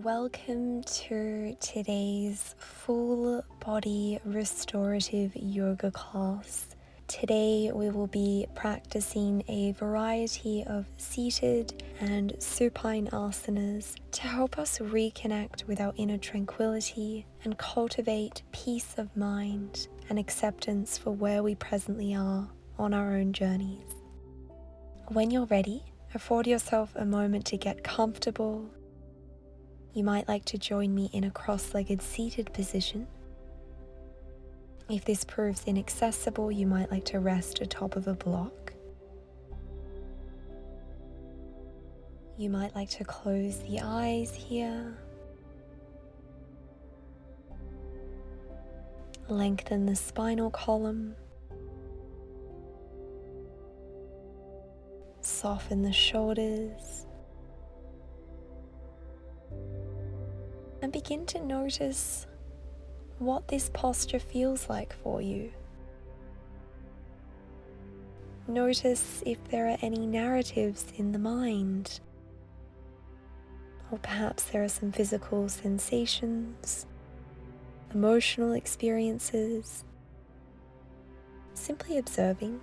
Welcome to today's full body restorative yoga class. Today we will be practicing a variety of seated and supine asanas to help us reconnect with our inner tranquility and cultivate peace of mind and acceptance for where we presently are on our own journeys. When you're ready, afford yourself a moment to get comfortable. You might like to join me in a cross-legged seated position. If this proves inaccessible, you might like to rest atop of a block. You might like to close the eyes here. Lengthen the spinal column. Soften the shoulders. And begin to notice what this posture feels like for you. Notice if there are any narratives in the mind, or perhaps there are some physical sensations, emotional experiences. Simply observing.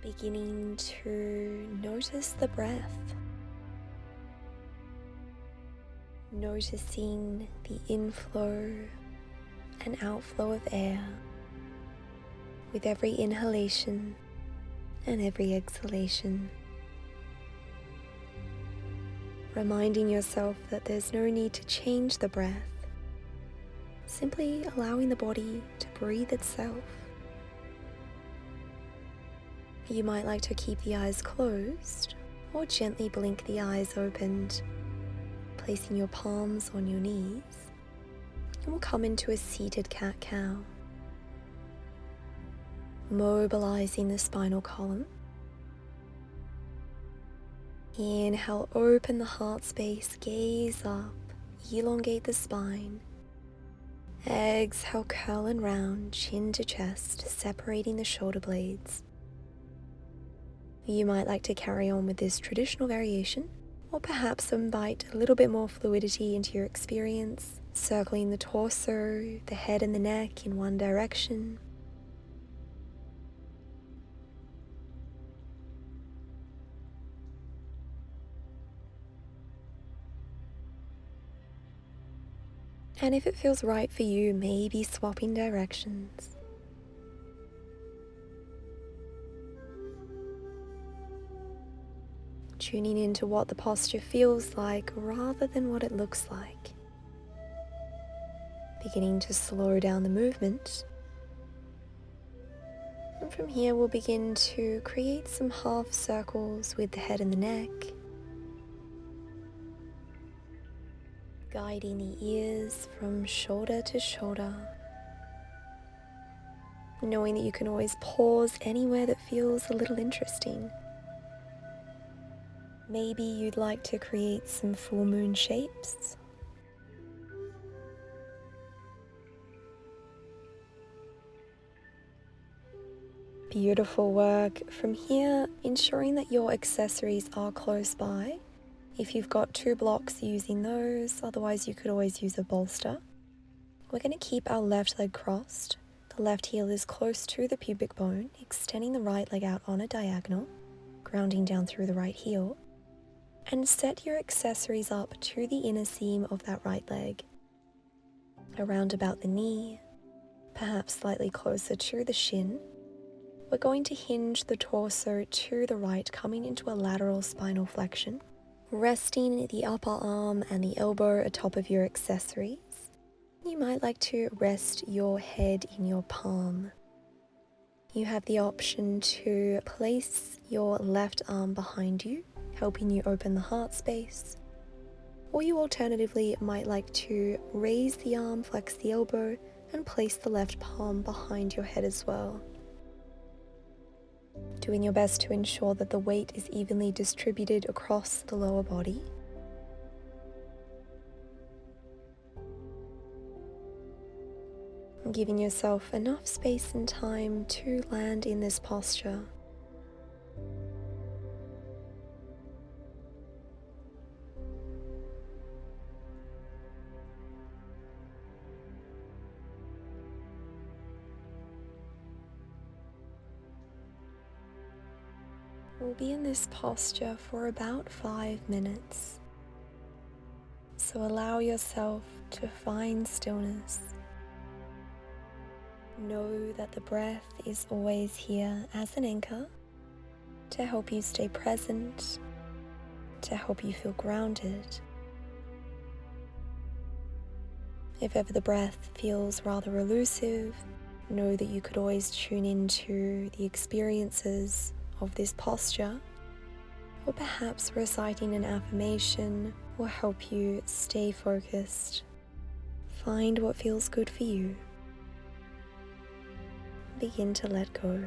Beginning to notice the breath. Noticing the inflow and outflow of air with every inhalation and every exhalation. Reminding yourself that there's no need to change the breath, simply allowing the body to breathe itself. You might like to keep the eyes closed or gently blink the eyes opened, placing your palms on your knees, and we'll come into a seated cat-cow. Mobilizing the spinal column. Inhale, open the heart space, gaze up, elongate the spine. Exhale, curl and round, chin to chest, separating the shoulder blades. You might like to carry on with this traditional variation, or perhaps invite a little bit more fluidity into your experience, circling the torso, the head and the neck in one direction. And if it feels right for you, maybe swapping directions. Tuning into what the posture feels like rather than what it looks like. Beginning to slow down the movement. And from here we'll begin to create some half circles with the head and the neck. Guiding the ears from shoulder to shoulder. Knowing that you can always pause anywhere that feels a little interesting. Maybe you'd like to create some full moon shapes. Beautiful work. From here, ensuring that your accessories are close by. If you've got two blocks, using those, otherwise you could always use a bolster. We're going to keep our left leg crossed. The left heel is close to the pubic bone, extending the right leg out on a diagonal, grounding down through the right heel. And set your accessories up to the inner seam of that right leg, around about the knee, perhaps slightly closer to the shin. We're going to hinge the torso to the right, coming into a lateral spinal flexion, resting the upper arm and the elbow atop of your accessories. You might like to rest your head in your palm. You have the option to place your left arm behind you, helping you open the heart space. Or you alternatively might like to raise the arm, flex the elbow, and place the left palm behind your head as well. Doing your best to ensure that the weight is evenly distributed across the lower body. Giving yourself enough space and time to land in this posture. We'll be in this posture for about 5 minutes. So allow yourself to find stillness. Know that the breath is always here as an anchor to help you stay present, to help you feel grounded. If ever the breath feels rather elusive, know that you could always tune into the experiences of this posture, or perhaps reciting an affirmation will help you stay focused. Find what feels good for you. Begin to let go.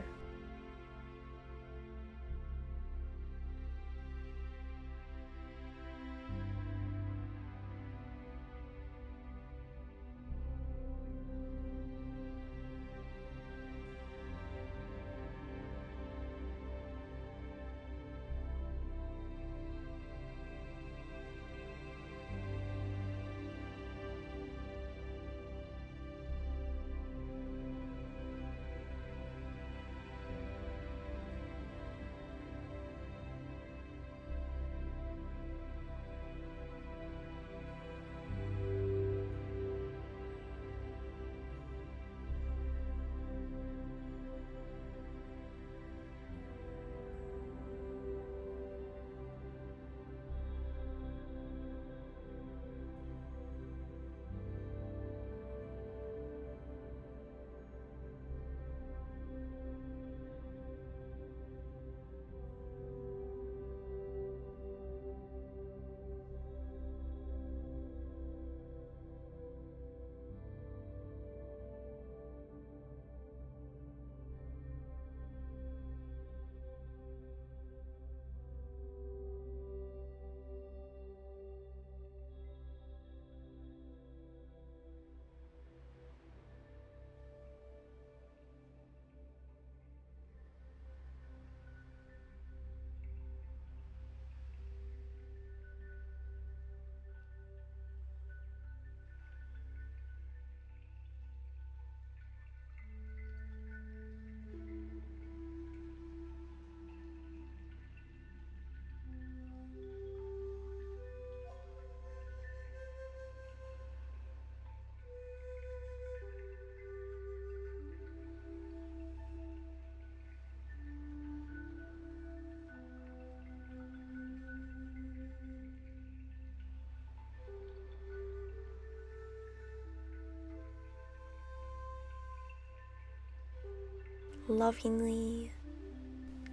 Lovingly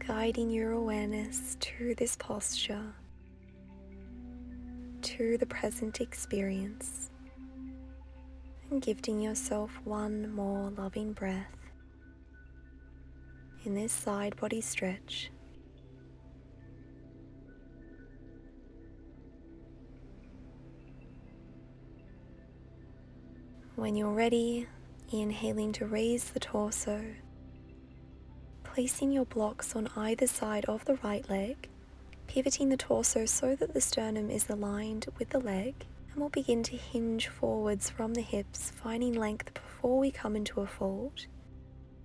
guiding your awareness to this posture, to the present experience, and gifting yourself one more loving breath in this side body stretch. When you're ready, inhaling to raise the torso, placing your blocks on either side of the right leg, pivoting the torso so that the sternum is aligned with the leg, and we'll begin to hinge forwards from the hips, finding length before we come into a fold.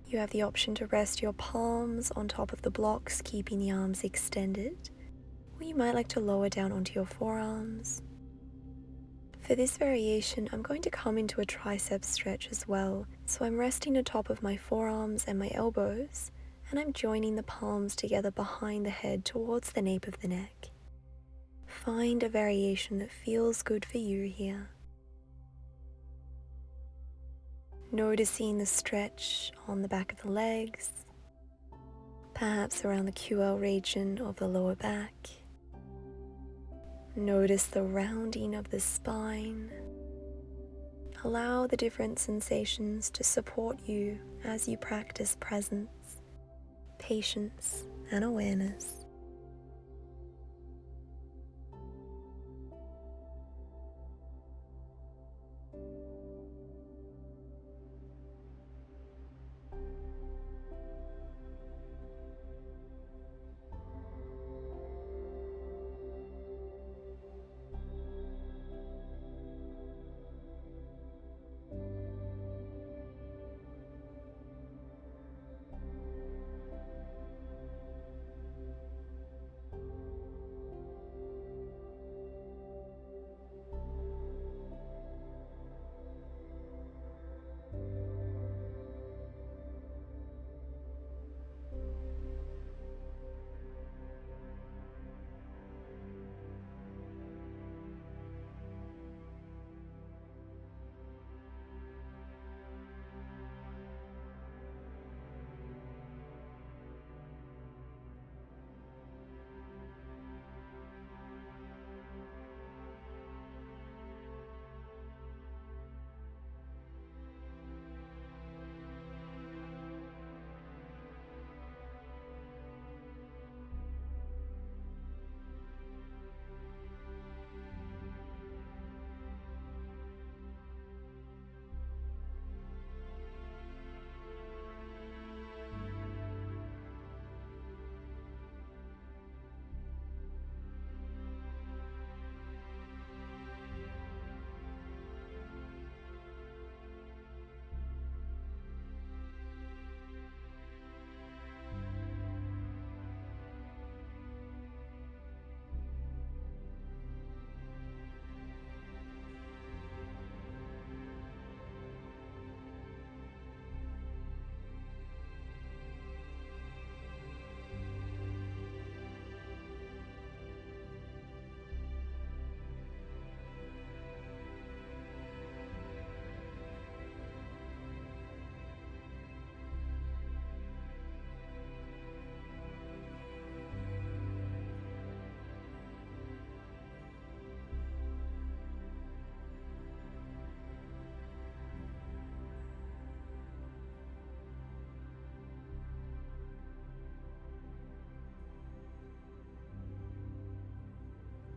You have the option to rest your palms on top of the blocks, keeping the arms extended, or you might like to lower down onto your forearms. For this variation, I'm going to come into a tricep stretch as well, so I'm resting atop of my forearms and my elbows, and I'm joining the palms together behind the head towards the nape of the neck. Find a variation that feels good for you here. Noticing the stretch on the back of the legs, perhaps around the QL region of the lower back. Notice the rounding of the spine. Allow the different sensations to support you as you practice presence, patience, and awareness.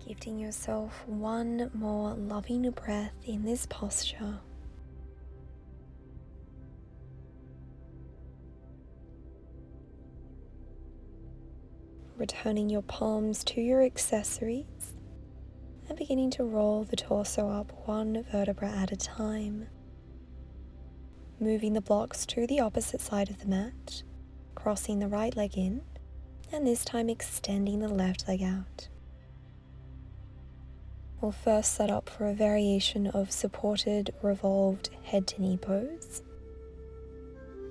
Gifting yourself one more loving breath in this posture. Returning your palms to your accessories and beginning to roll the torso up one vertebra at a time. Moving the blocks to the opposite side of the mat, crossing the right leg in, and this time extending the left leg out. We'll first set up for a variation of supported revolved head to knee pose,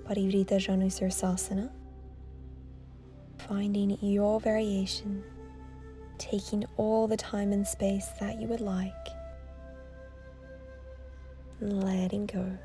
Parivrita Janusirsasana. Finding your variation, taking all the time and space that you would like, letting go.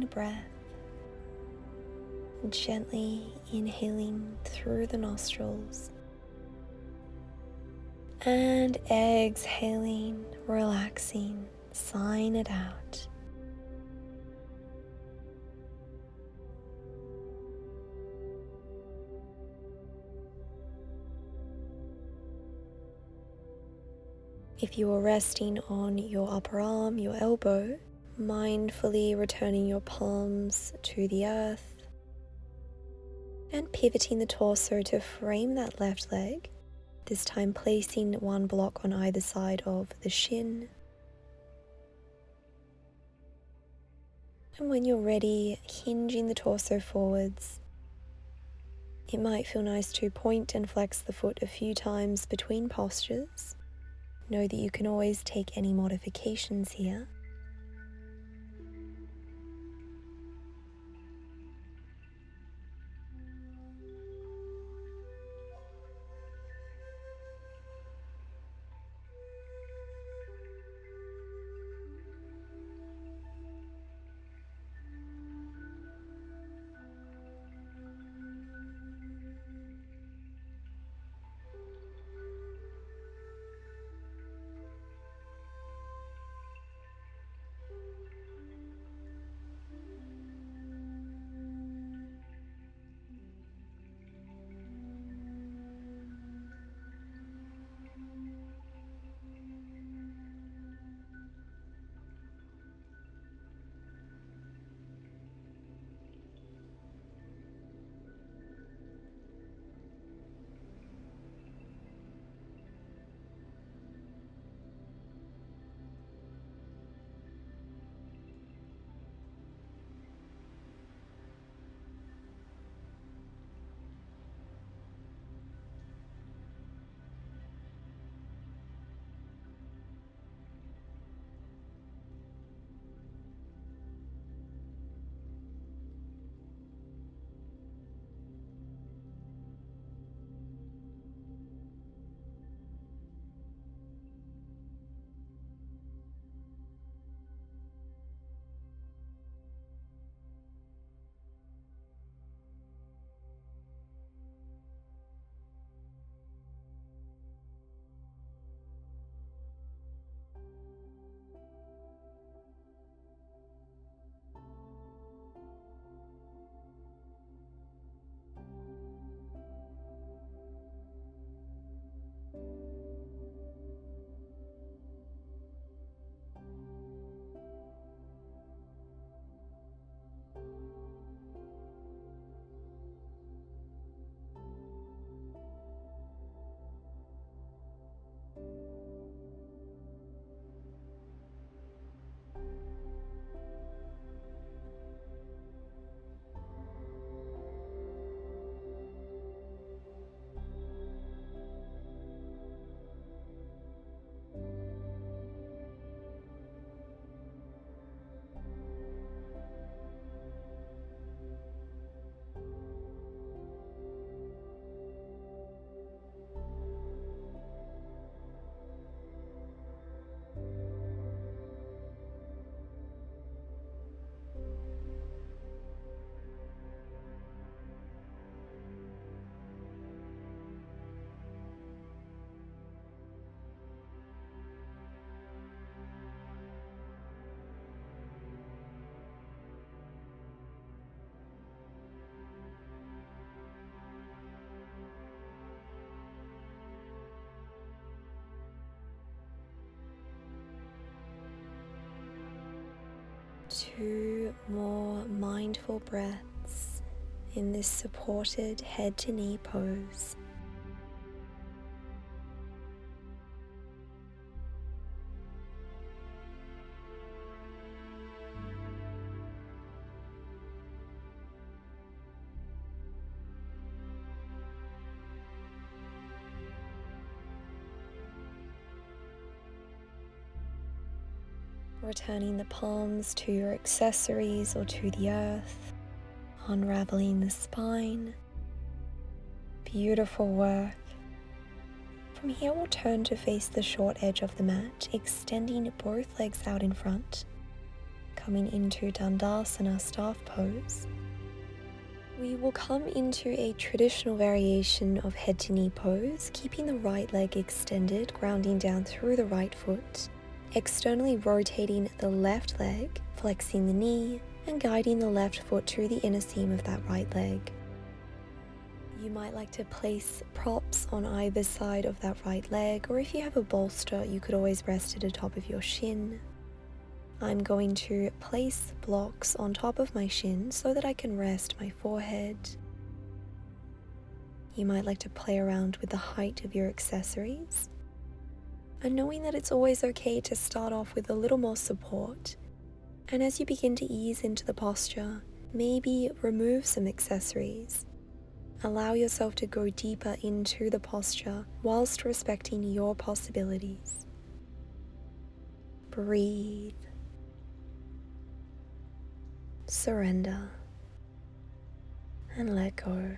clean breath, gently inhaling through the nostrils and exhaling, relaxing, sighing it out. If you are resting on your upper arm, your elbow, mindfully returning your palms to the earth and pivoting the torso to frame that left leg, this time placing one block on either side of the shin. And when you're ready, hinging the torso forwards. It might feel nice to point and flex the foot a few times between postures. Know that you can always take any modifications here. Two more mindful breaths in this supported head to knee pose. Returning the palms to your accessories or to the earth, unraveling the spine. Beautiful work. From here we'll turn to face the short edge of the mat, extending both legs out in front coming into Dandasana staff pose. We will come into a traditional variation of head to knee pose, keeping the right leg extended, grounding down through the right foot, externally rotating the left leg, flexing the knee, and guiding the left foot to the inner seam of that right leg. You might like to place props on either side of that right leg, or if you have a bolster, you could always rest at the top of your shin. I'm going to place blocks on top of my shin so that I can rest my forehead. You might like to play around with the height of your accessories, and knowing that it's always okay to start off with a little more support. And as you begin to ease into the posture, maybe remove some accessories. Allow yourself to go deeper into the posture whilst respecting your possibilities. Breathe. Surrender. And let go.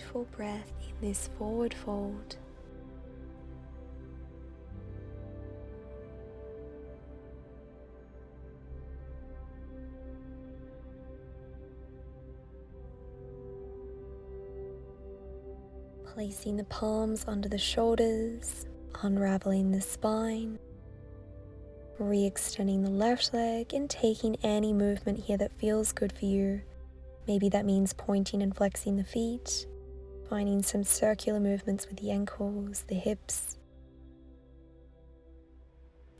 mindful breath in this forward fold. Placing the palms under the shoulders, unraveling the spine, re-extending the left leg and taking any movement here that feels good for you. Maybe that means pointing and flexing the feet, finding some circular movements with the ankles, the hips.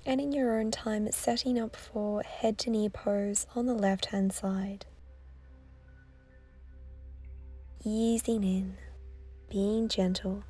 And in your own time, setting up for head to knee pose on the left hand side. Easing in, being gentle.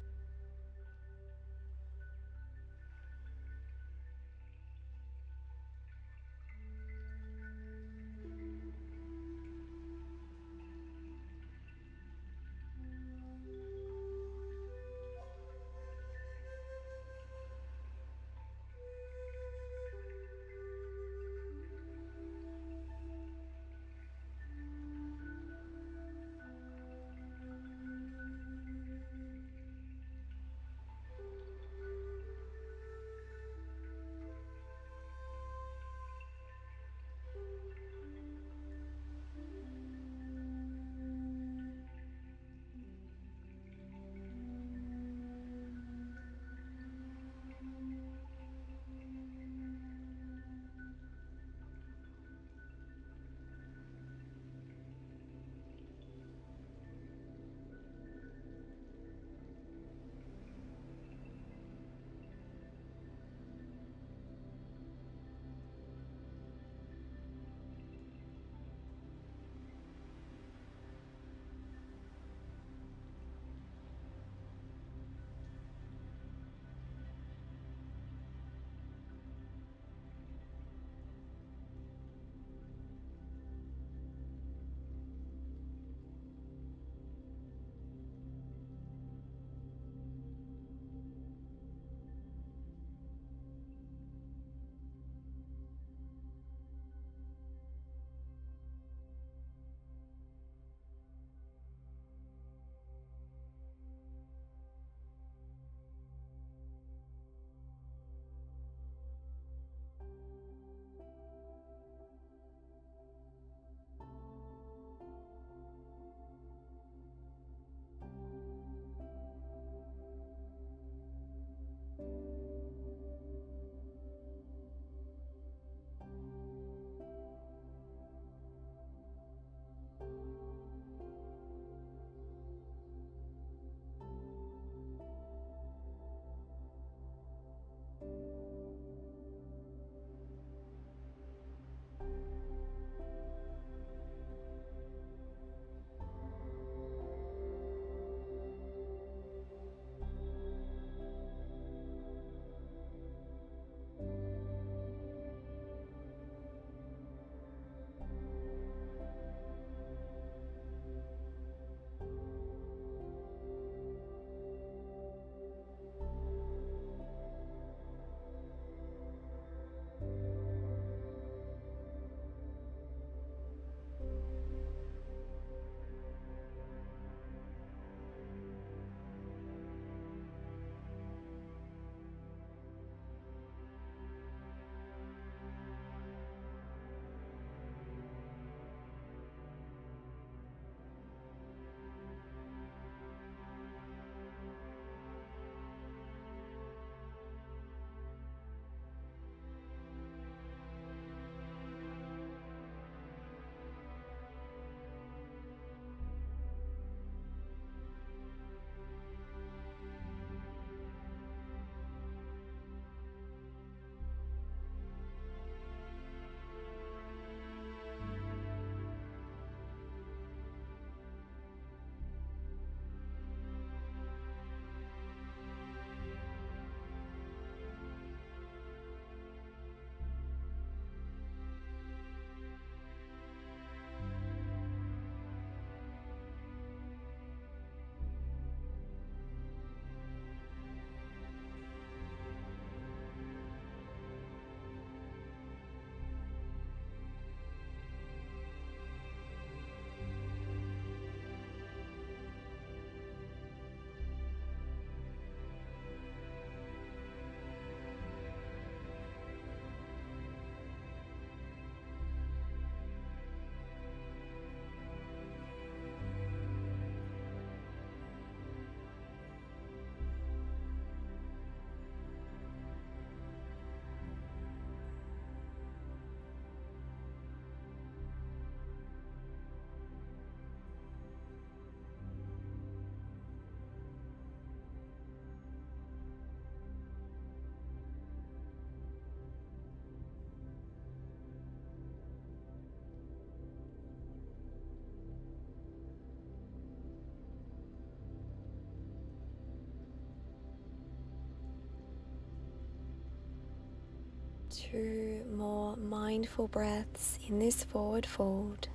2 more mindful breaths in this forward fold.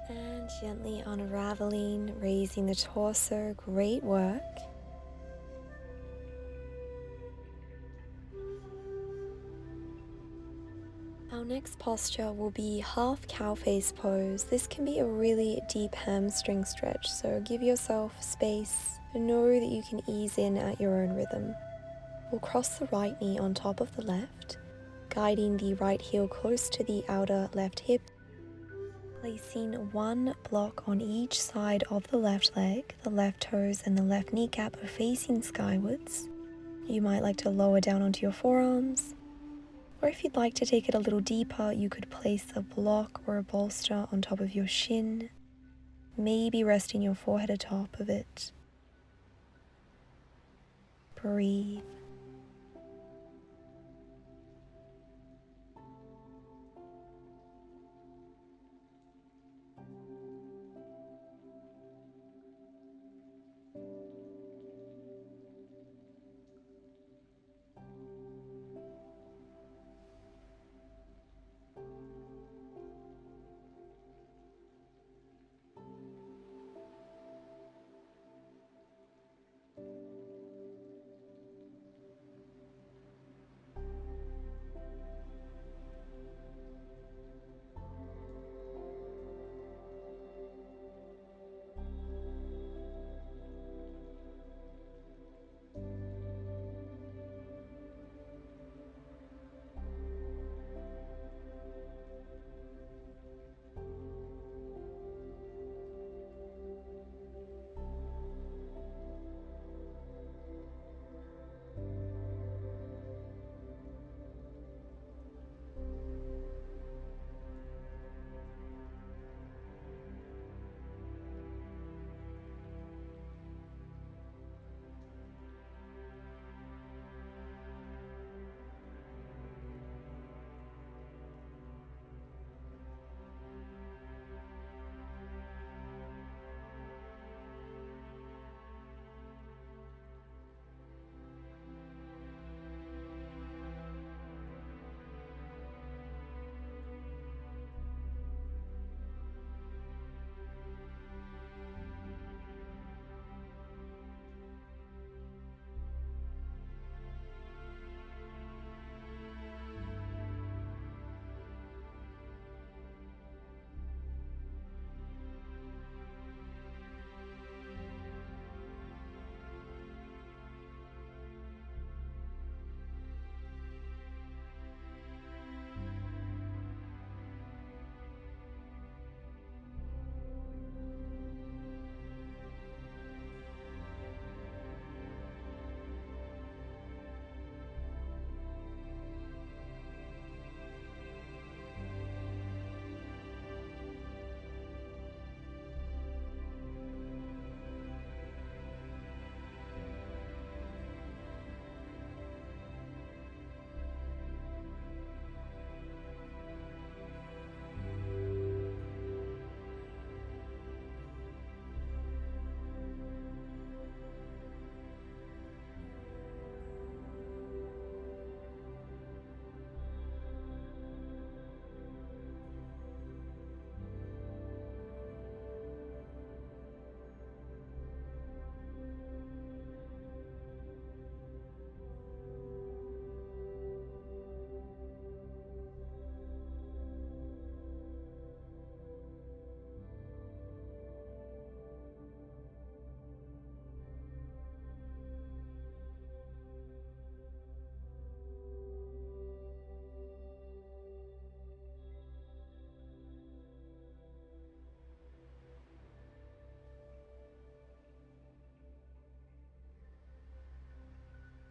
And gently unraveling, raising the torso. Great work. Our next posture will be half cow face pose. This can be a really deep hamstring stretch, so give yourself space and know that you can ease in at your own rhythm. We'll cross the right knee on top of the left, guiding the right heel close to the outer left hip, placing one block on each side of the left leg. The left toes and the left kneecap are facing skywards. You might like to lower down onto your forearms, or if you'd like to take it a little deeper, you could place a block or a bolster on top of your shin, maybe resting your forehead atop of it. Breathe.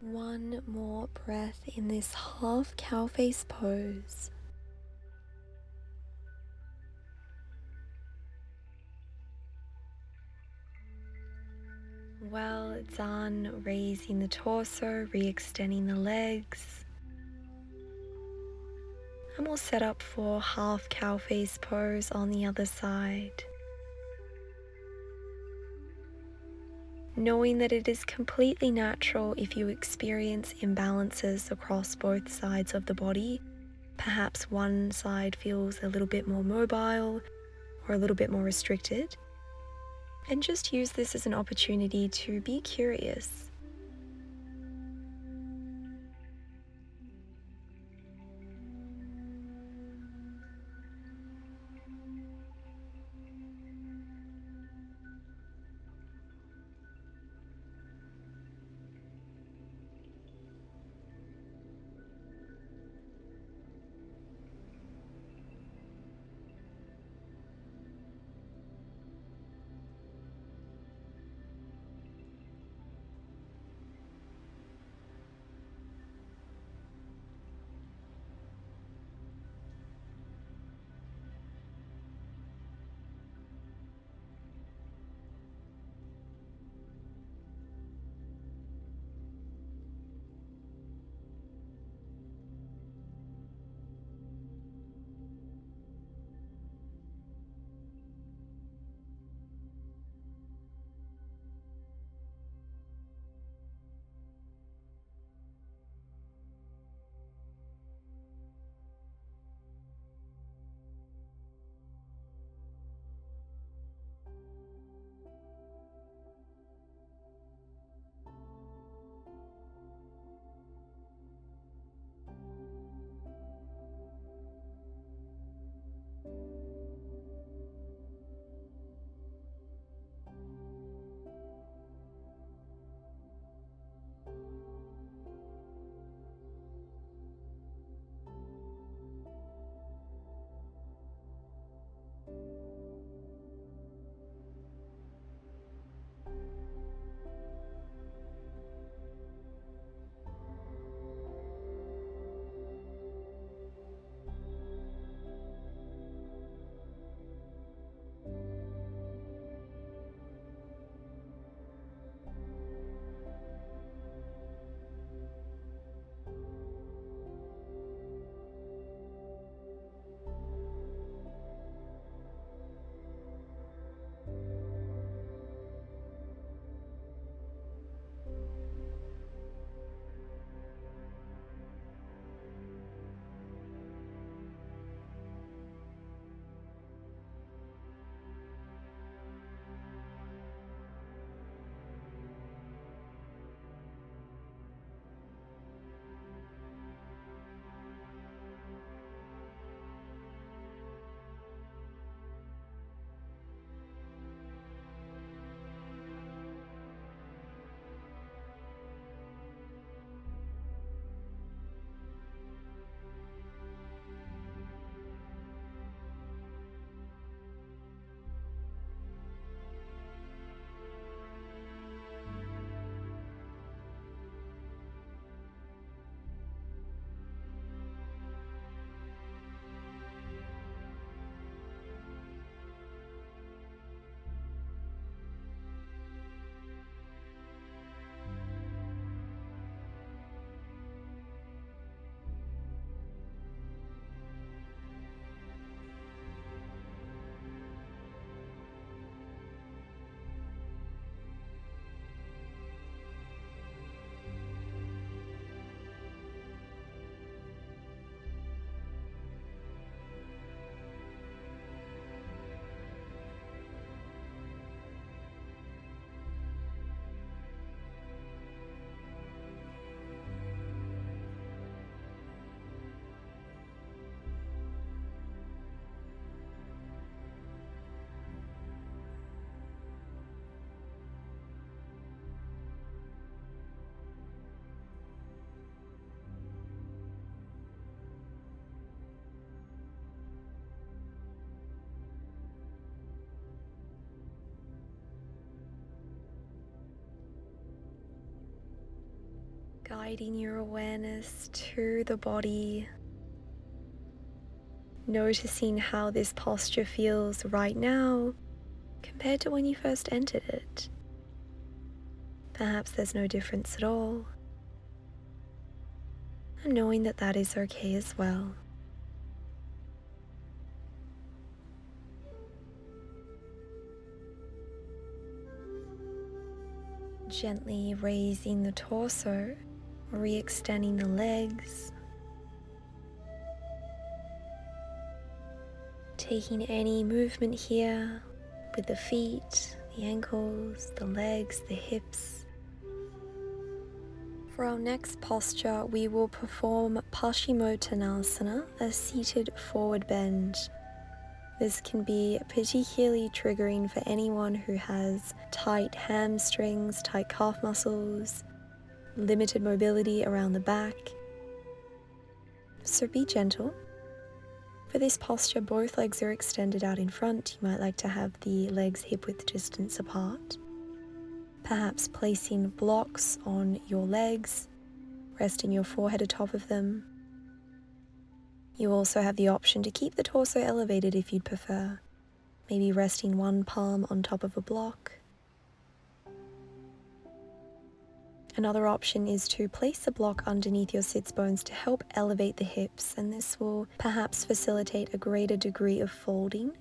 One more breath in this half cow face pose. Well done, raising the torso, re-extending the legs. And we'll set up for half cow face pose on the other side. Knowing that it is completely natural if you experience imbalances across both sides of the body. Perhaps one side feels a little bit more mobile or a little bit more restricted. And just use this as an opportunity to be curious. Guiding your awareness to the body, noticing how this posture feels right now compared to when you first entered it. Perhaps there's no difference at all. And knowing that that is okay as well. Gently raising the torso, re-extending the legs, taking any movement here with the feet, the ankles, the legs, the hips. For our next posture, we will perform Paschimottanasana, a seated forward bend. This can be particularly triggering for anyone who has tight hamstrings, tight calf muscles, limited mobility around the back. So be gentle. For this posture, both legs are extended out in front. You might like to have the legs hip-width distance apart. Perhaps placing blocks on your legs, resting your forehead atop of them. You also have the option to keep the torso elevated if you'd prefer. Maybe resting one palm on top of a block. Another option is to place a block underneath your sits bones to help elevate the hips, and this will perhaps facilitate a greater degree of folding.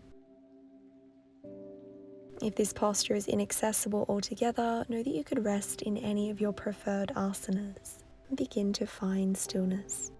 If this posture is inaccessible altogether, know that you could rest in any of your preferred asanas and begin to find stillness.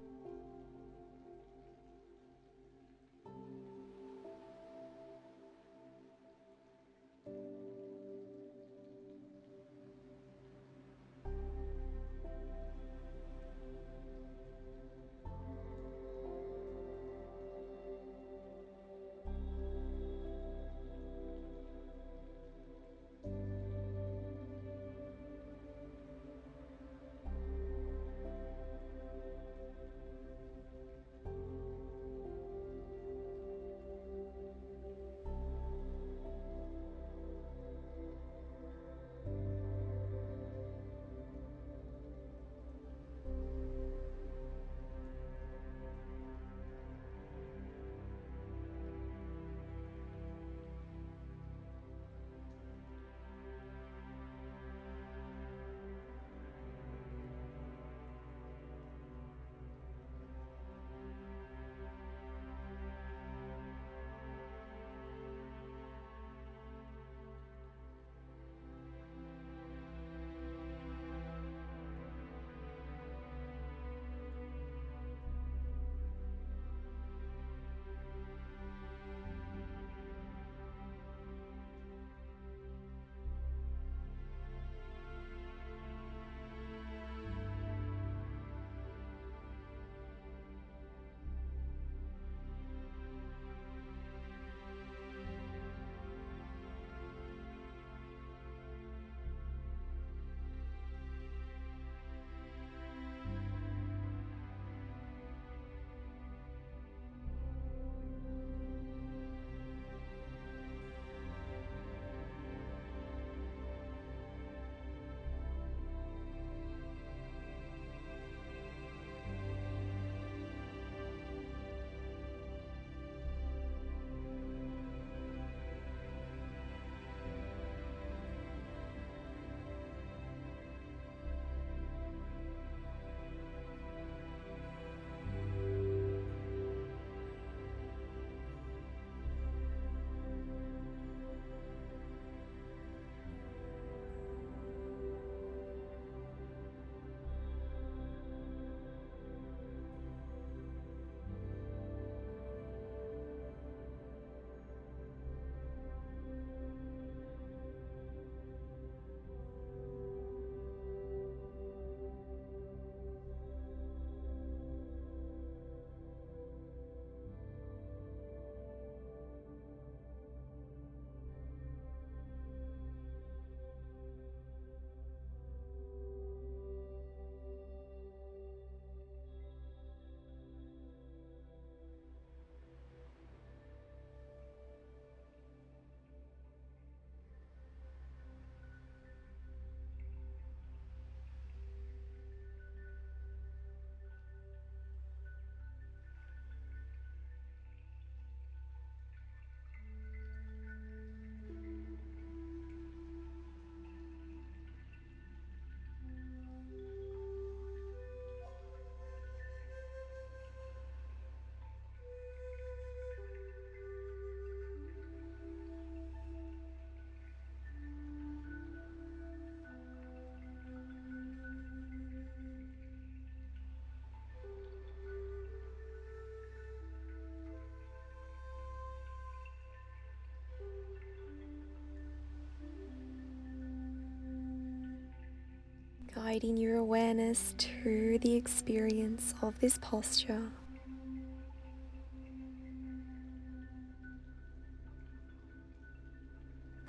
guiding your awareness to the experience of this posture.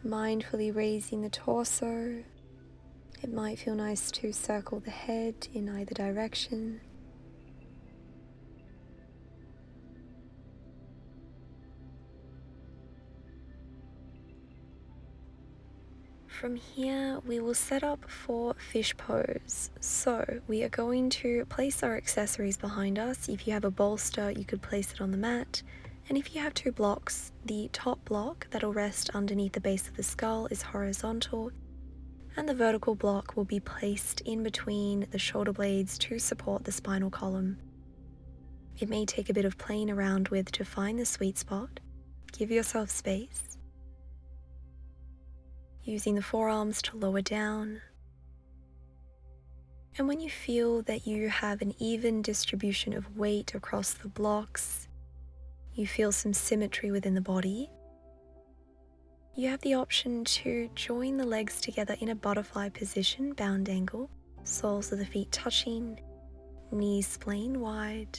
Mindfully raising the torso. It might feel nice to circle the head in either direction. From here, we will set up for fish pose. So we are going to place our accessories behind us. If you have a bolster, you could place it on the mat. And if you have 2 blocks, the top block that'll rest underneath the base of the skull is horizontal, and the vertical block will be placed in between the shoulder blades to support the spinal column. It may take a bit of playing around with to find the sweet spot. Give yourself space. Using the forearms to lower down. And when you feel that you have an even distribution of weight across the blocks, you feel some symmetry within the body, you have the option to join the legs together in a butterfly position, bound angle, soles of the feet touching, knees splaying wide.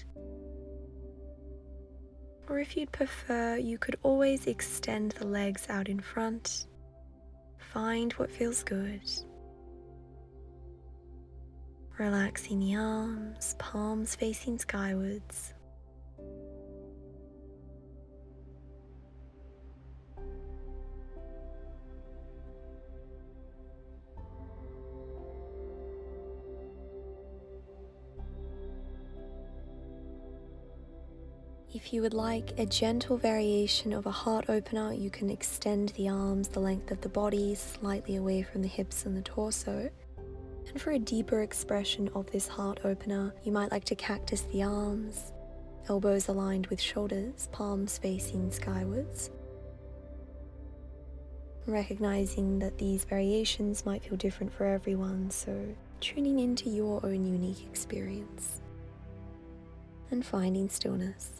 Or if you'd prefer, you could always extend the legs out in front. Find what feels good. Relaxing the arms, palms facing skywards. If you would like a gentle variation of a heart opener, you can extend the arms the length of the body, slightly away from the hips and the torso. And for a deeper expression of this heart opener, you might like to cactus the arms, elbows aligned with shoulders, palms facing skywards. Recognizing that these variations might feel different for everyone, so tuning into your own unique experience and finding stillness.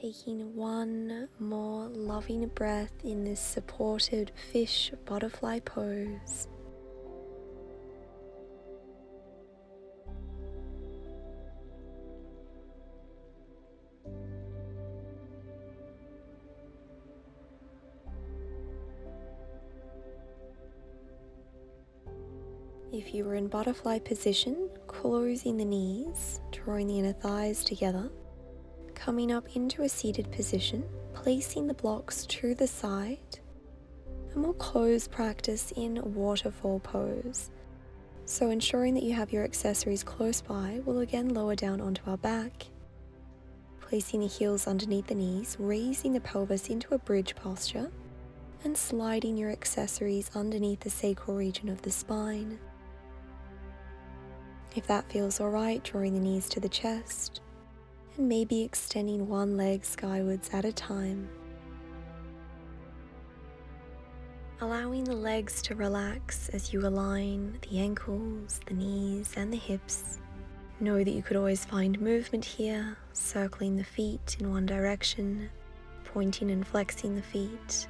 Taking one more loving breath in this supported fish butterfly pose. If you were in butterfly position, closing the knees, drawing the inner thighs together, coming up into a seated position, placing the blocks to the side, and we'll close practice in waterfall pose. So ensuring that you have your accessories close by, we'll again lower down onto our back, placing the heels underneath the knees, raising the pelvis into a bridge posture, and sliding your accessories underneath the sacral region of the spine. If that feels alright, drawing the knees to the chest, and maybe extending one leg skywards at a time. Allowing the legs to relax as you align the ankles, the knees, and the hips. Know that you could always find movement here, circling the feet in one direction, pointing and flexing the feet,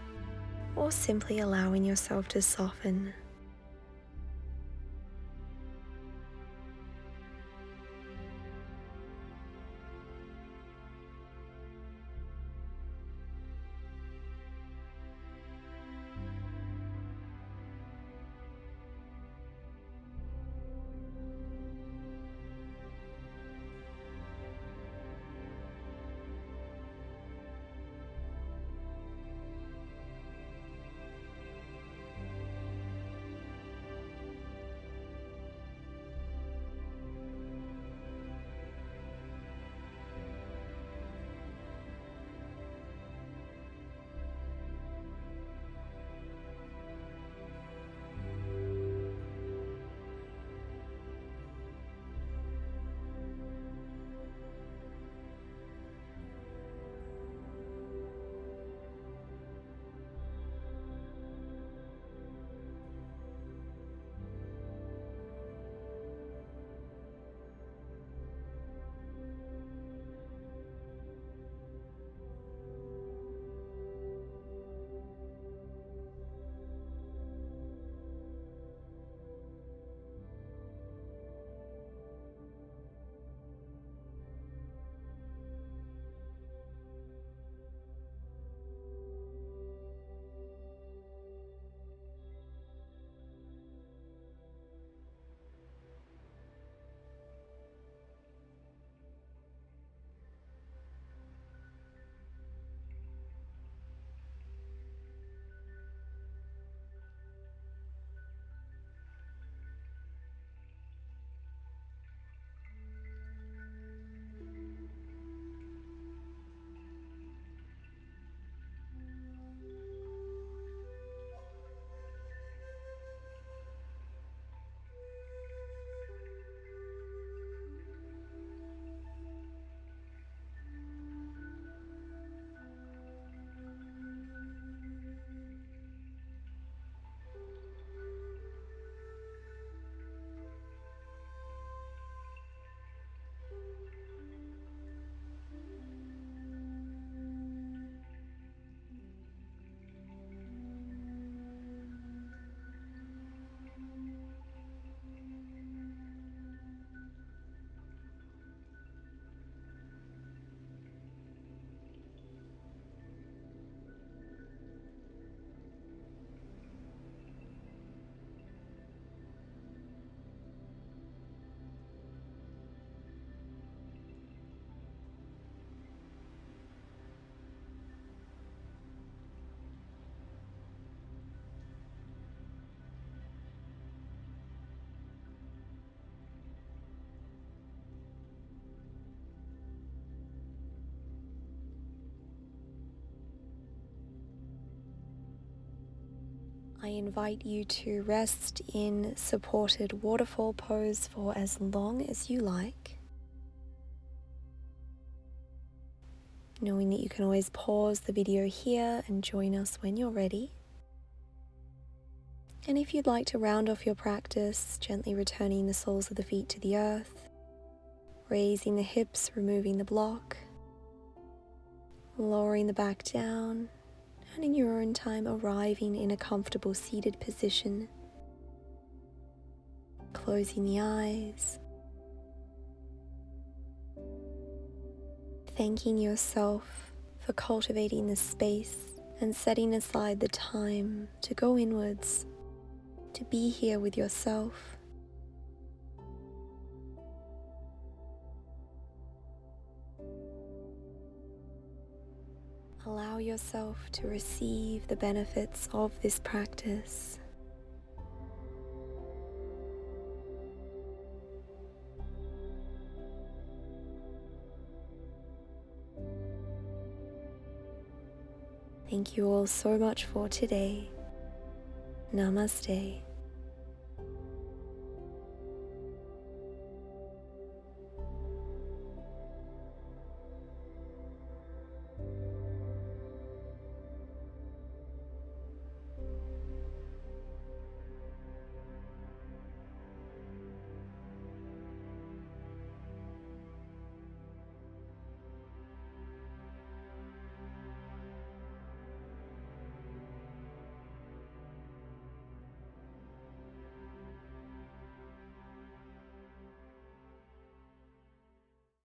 or simply allowing yourself to soften. I invite you to rest in supported waterfall pose for as long as you like, knowing that you can always pause the video here and join us when you're ready. And if you'd like to round off your practice, gently returning the soles of the feet to the earth, raising the hips, removing the block, lowering the back down, and in your own time arriving in a comfortable seated position, closing the eyes, thanking yourself for cultivating the space and setting aside the time to go inwards, to be here with yourself. Allow yourself to receive the benefits of this practice. Thank you all so much for today. Namaste.